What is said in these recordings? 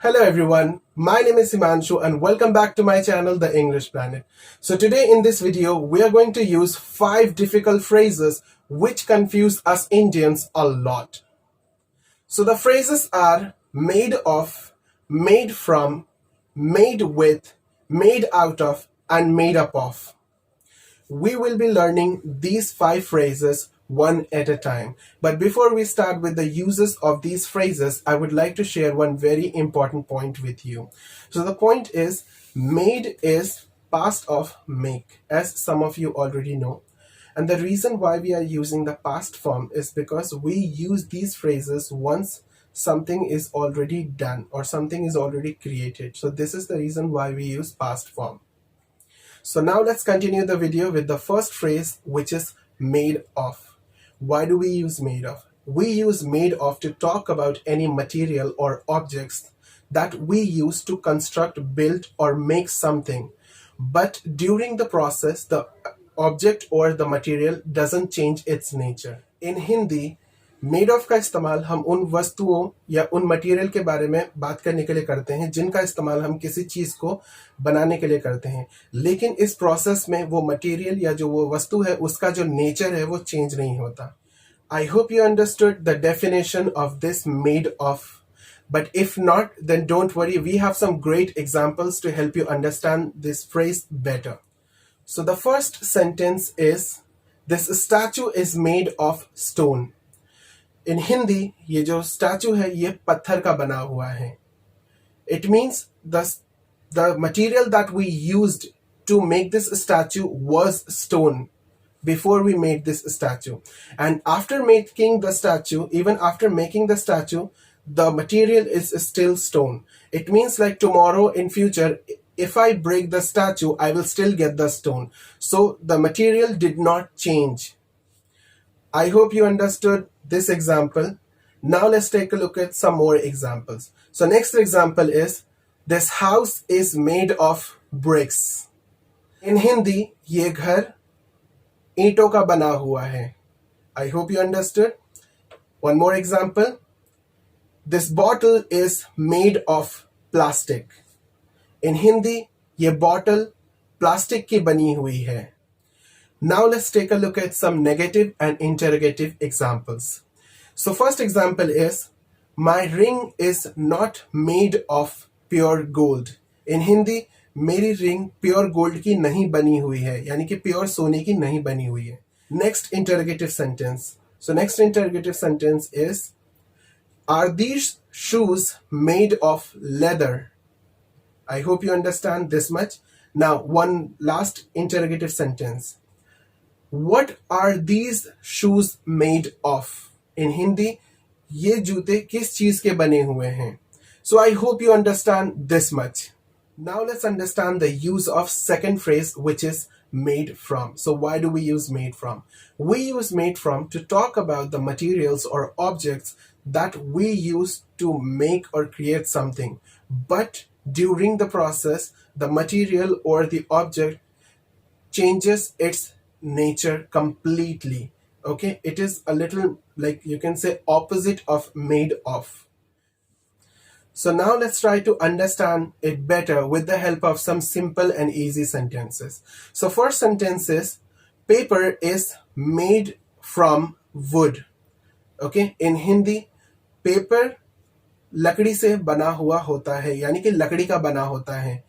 Hello everyone, my name is Himanshu and welcome back to my channel The English Planet. So today in this video we are going to use 5 difficult phrases which confuse us Indians a lot. So the phrases are made of, made from, made with, made out of and made up of. We will be learning these 5 phrases one at a time. But before we start with the uses of these phrases, I would like to share one very important point with you. So the point is, made is past of make, as some of you already know. And the reason why we are using the past form is because we use these phrases once something is already done or something is already created. So this is the reason why we use past form. So now let's continue the video with the first phrase, which is made of. Why do we use made of? We use made of to talk about any material or objects that we use to construct, build or make something. But during the process, the object or the material doesn't change its nature. In Hindi, made of का इस्तेमाल हम उन वस्तुओं या उन material के बारे में बात करने के लिए करते हैं जिनका इस्तेमाल हम किसी चीज को बनाने के लिए करते हैं, लेकिन इस प्रोसेस में वो मटेरियल या जो वो वस्तु है उसका जो नेचर है वो चेंज नहीं होता. I hope you understood the definition of this made of. But if not, then don't worry, we have some great examples to help you understand this phrase better. So the first sentence is, this statue is made of stone. इन हिंदी ये जो statue है ये पत्थर का बना हुआ है. It means the material that we used to make this statue was stone before we made this statue, and after making the statue, even after making the statue, the material is still stone. It means like tomorrow in future, if I break the statue, I will still get the stone. So the material did not change. I hope you understood this example. Now let's take a look at some more examples. So next example is, this house is made of bricks. In Hindi, ये घर ईंटों का बना हुआ है. I hope you understood. One more example. This bottle is made of plastic. In Hindi, ये bottle plastic की बनी हुई है. Now let's take a look at some negative and interrogative examples. So first example is, my ring is not made of pure gold. In Hindi, मेरी ring pure gold की नहीं बनी हुई है, यानी कि pure सोने की नहीं बनी हुई है. Next interrogative sentence. So next interrogative sentence is, are these shoes made of leather? I hope you understand this much. Now one last interrogative sentence. What are these shoes made of? In Hindi, ये जूते किस चीज के बने हुए हैं? So I hope you understand this much. Now let's understand the use of second phrase, which is made from. So why do we use made from? We use made from to talk about the materials or objects that we use to make or create something. But during the process, the material or the object changes its nature completely. Okay, it is a little like, you can say, opposite of made of. So now let's try to understand it better with the help of some simple and easy sentences. So first sentence is, paper is made from wood. Okay, in Hindi, paper लकड़ी से बना हुआ होता है, यानी कि लकड़ी का बना होता है.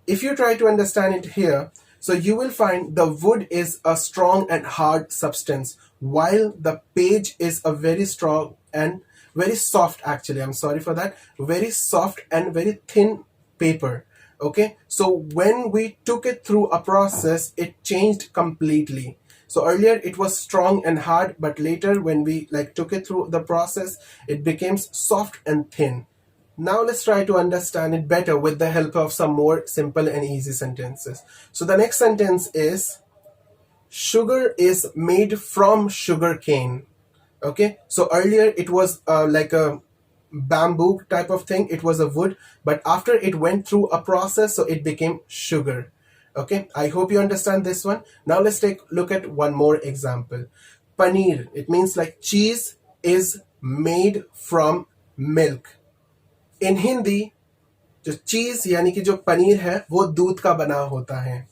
If you try to understand it here, so you will find the wood is a strong and hard substance, while the page is a very strong and very soft, actually, I'm sorry for that, very soft and very thin paper. Okay, so when we took it through a process, it changed completely. So earlier it was strong and hard, but later when we took it through the process, it became soft and thin. Now let's try to understand it better with the help of some more simple and easy sentences. So the next sentence is, sugar is made from sugar cane. Okay, so earlier it was like a bamboo type of thing, it was a wood, but after it went through a process, so it became sugar. Okay, I hope you understand this one. Now let's take a look at one more example. Paneer, it means like cheese is made from milk. इन हिंदी जो चीज यानी कि जो पनीर है वो दूध का बना होता है.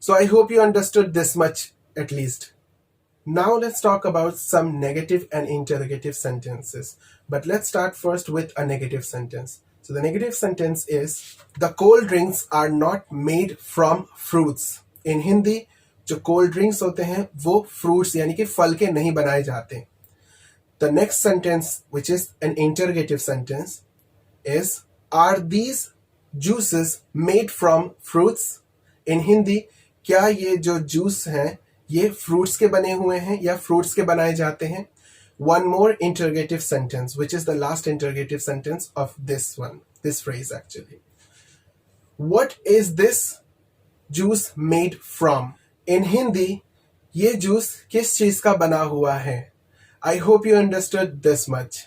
So I hope you understood this much at least. Now let's talk about some negative and interrogative sentences. But let's start first with a negative sentence. So the negative sentence is, the cold drinks are not made from fruits. In Hindi, जो cold drinks होते हैं वो fruits यानी कि फल के नहीं बनाए जाते. The next sentence, which is an interrogative sentence, is, are these juices made from fruits? In Hindi, क्या ये जो जूस हैं ये फ्रूट्स के बने हुए हैं या फ्रूट्स के बनाए जाते हैं. One more interrogative sentence, which is the last interrogative sentence of this phrase actually. What is this juice made from? In Hindi, ये जूस किस चीज का बना हुआ है? I hope you understood this much.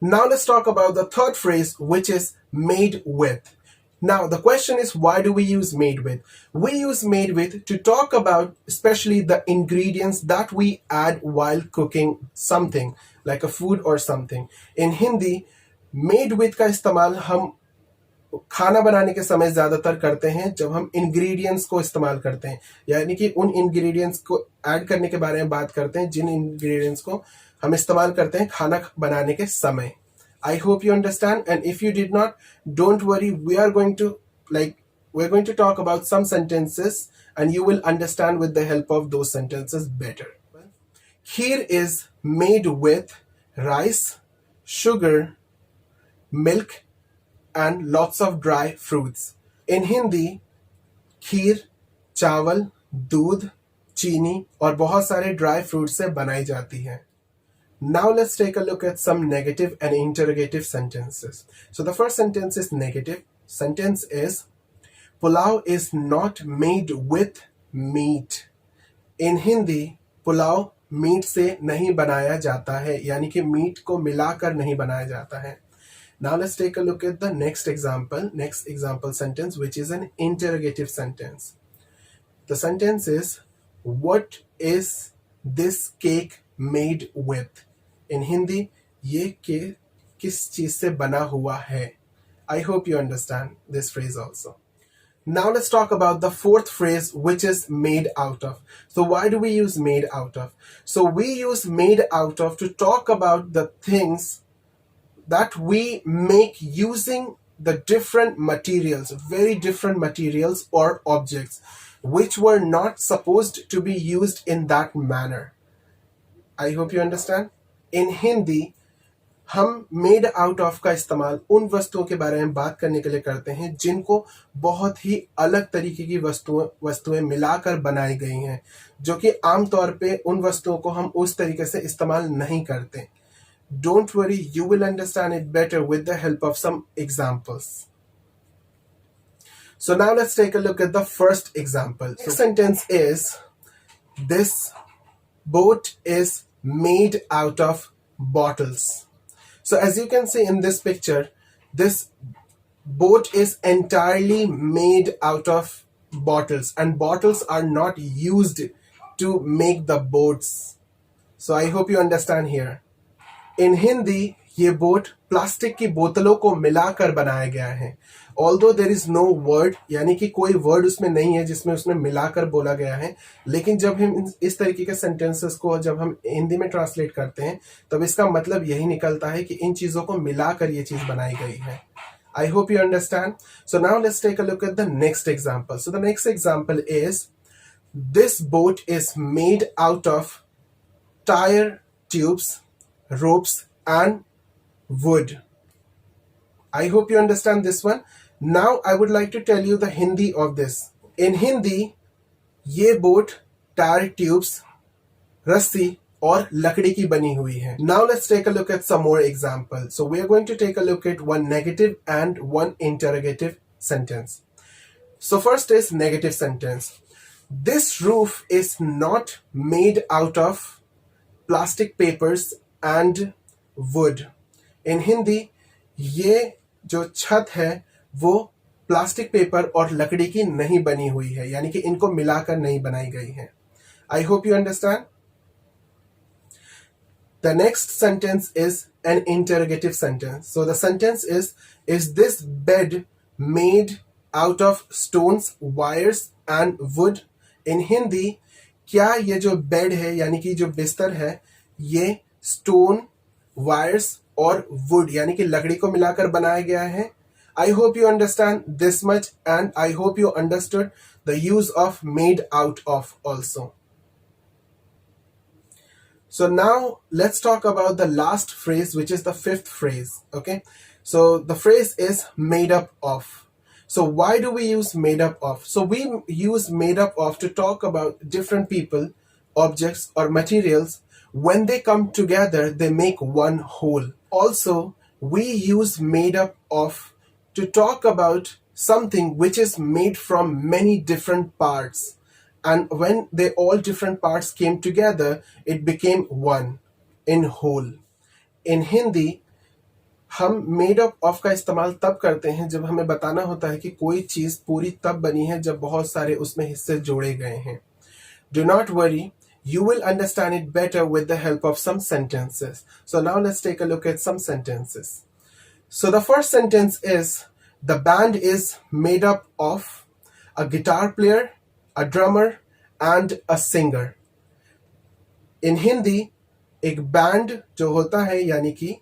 Now let's talk about the third phrase, which is made with. Now, the question is, why do we use made with? We use made with to talk about especially the ingredients that we add while cooking something, like a food or something. In Hindi, made with का इस्तेमाल हम खाना बनाने के समय ज़्यादातर करते हैं जब हम ingredients को इस्तेमाल करते हैं, यानी कि उन ingredients को ऐड करने के बारे में बात करते हैं जिन ingredients को हम इस्तेमाल करते हैं खाना बनाने के समय. I hope you understand, and if you did not, don't worry, we're going to talk about some sentences and you will understand with the help of those sentences better. Kheer is made with rice, sugar, milk and lots of dry fruits. In Hindi, खीर चावल दूध चीनी और बहुत सारे dry fruit से बनाई जाती है. Now let's take a look at some negative and interrogative sentences. So the first sentence is negative. Sentence is, pulao is not made with meat. In Hindi, pulao meat से नहीं बनाया जाता है, यानी कि मीट को मिलाकर नहीं बनाया जाता है. Now let's take a look at the next example sentence, which is an interrogative sentence. The sentence is, what is this cake made with? In Hindi, ये केक किस चीज से बना हुआ है? I hope you understand this phrase also. Now let's talk about the fourth phrase, which is made out of. So why do we use made out of? So we use made out of to talk about the things that we make using the different materials, very different materials or objects, which were not supposed to be used in that manner. I hope you understand. In Hindi, हम made out of का इस्तेमाल उन वस्तुओं के बारे में बात करने के लिए करते हैं जिनको बहुत ही अलग तरीके की वस्तुएं मिलाकर बनाई गई हैं, जो कि आमतौर पे उन वस्तुओं को हम उस तरीके से इस्तेमाल नहीं करते. Don't worry, you will understand it better with the help of some examples. So now let's take a look at the first example. The sentence is, this boat is made out of bottles. So as you can see in this picture, this boat is entirely made out of bottles, and bottles are not used to make the boats. So I hope you understand here. In Hindi, ये boat plastic की बोतलों को मिलाकर बनाया गया है. Although there is no word, यानी कि कोई वर्ड उसमें नहीं है जिसमें उसमें मिलाकर बोला गया है, लेकिन जब हम इस तरीके के सेंटेंसेस को जब हम हिंदी में ट्रांसलेट करते हैं तब इसका मतलब यही निकलता है कि इन चीजों को मिलाकर ये चीज बनाई गई है. I hope you understand. So now let's take a look at the next example. So the next example is, this boat is made out of tire tubes, ropes and wood. I hope you understand this one. Now I would like to tell you the Hindi of this. In Hindi, ये boat tyre tubes, रस्सी और लकड़ी की बनी हुई है. Now let's take a look at some more examples. So we are going to take a look at one negative and one interrogative sentence. So first is negative sentence. This roof is not made out of plastic papers and wood. In Hindi, ये जो छत है वो plastic paper और लकड़ी की नहीं बनी हुई है, यानी कि इनको मिलाकर नहीं बनाई गई है. I hope you understand. The next sentence is, an interrogative sentence. So the sentence is this bed made out of stones, wires and wood? In Hindi, क्या ये जो बेड है यानी कि जो बिस्तर है ये स्टोन, वायर्स और वुड यानी कि लकड़ी को मिलाकर बनाया गया है? I hope you understand this much and I hope you understood the use of made out of also. So now let's talk about the last phrase, which is the fifth phrase. Okay. So the phrase is made up of. So why do we use made up of? So we use made up of to talk about different people, objects or materials. When they come together, they make one whole. Also, we use made up of to talk about something which is made from many different parts. And when they all different parts came together, it became one, in whole. In Hindi, हम made up of का इस्तेमाल तब करते हैं जब हमें बताना होता है कि कोई चीज पूरी तब बनी है जब बहुत सारे उसमें हिस्से जोड़े गए हैं. Do not worry, you will understand it better with the help of some sentences. So now let's take a look at some sentences. So the first sentence is, the band is made up of a guitar player, a drummer and a singer. In Hindi, एक band जो होता है यानी कि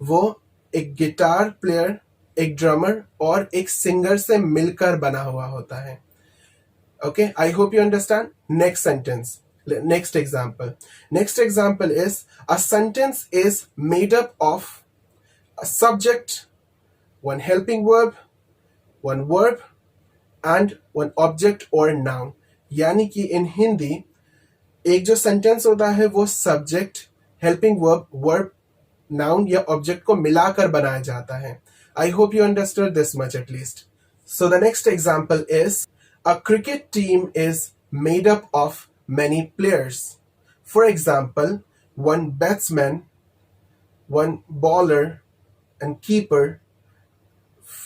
वो एक guitar player, एक drummer और एक सिंगर से मिलकर बना हुआ होता है. Okay, I hope you understand. Next sentence. Next example. Next example is, a sentence is made up of a subject, one helping verb and one object or noun. यानी कि in हिंदी एक जो सेंटेंस होता है वो सब्जेक्ट, हेल्पिंग वर्ब, नाउन या object को मिलाकर बनाया जाता है. I hope you understood this much at least. So the next example is, a cricket team is made up of many players. For example, one batsman, one bowler and keeper,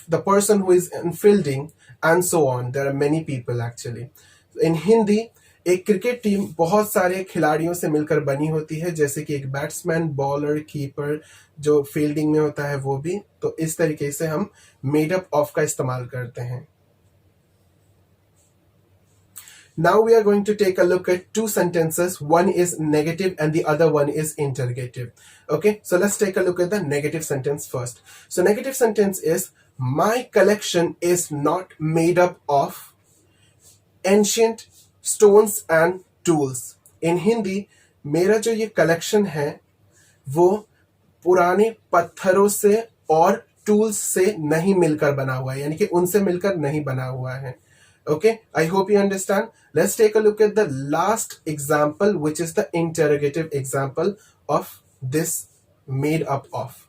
the person who is in fielding and so on. There are many people actually. In Hindi, एक cricket team बहुत सारे खिलाड़ियों से मिलकर बनी होती है, जैसे कि एक बैट्समैन, बॉलर, कीपर, जो फील्डिंग में होता है वो भी. तो इस तरीके से हम मेड अप ऑफ का इस्तेमाल करते हैं. Now we are going to take a look at two sentences. One is negative and the other one is interrogative. Okay, so let's take a look at the negative sentence first. So negative sentence is, my collection is not made up of ancient stones and tools. In Hindi, मेरा जो ये collection है वो पुराने पत्थरों से और tools से नहीं मिलकर बना हुआ है, यानी कि उनसे मिलकर नहीं बना हुआ है. Okay, I hope you understand. Let's take a look at the last example, which is the interrogative example of this made up of.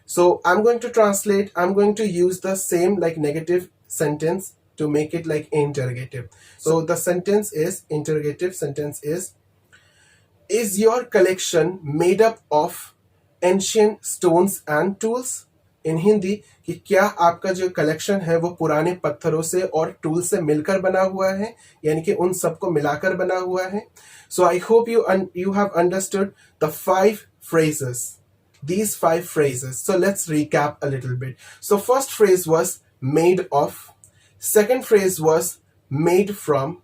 So I'm going to translate. I'm going to use the same like negative sentence to make it like interrogative. So the sentence is, interrogative sentence is your collection made up of ancient stones and tools? In Hindi, कि क्या आपका जो collection है वो पुराने पत्थरों से और टूल से मिलकर बना हुआ है, यानी कि उन सबको मिलाकर बना हुआ है. So I hope you have understood the five phrases. These five phrases. So let's recap a little bit. So first phrase was made of. Second phrase was made from.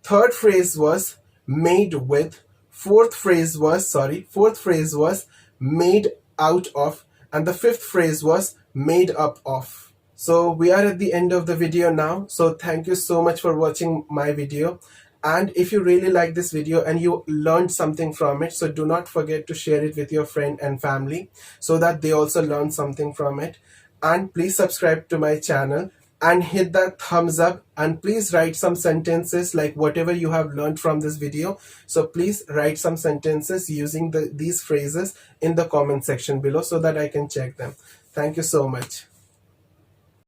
Third phrase was made with. Fourth phrase was made out of. And the fifth phrase was made up of. So we are at the end of the video now. So thank you so much for watching my video. And if you really like this video and you learned something from it, so do not forget to share it with your friend and family so that they also learn something from it. And please subscribe to my channel and hit that thumbs up, and please write some sentences like whatever you have learned from this video. So please write some sentences using these phrases in the comment section below so that I can check them. Thank you so much.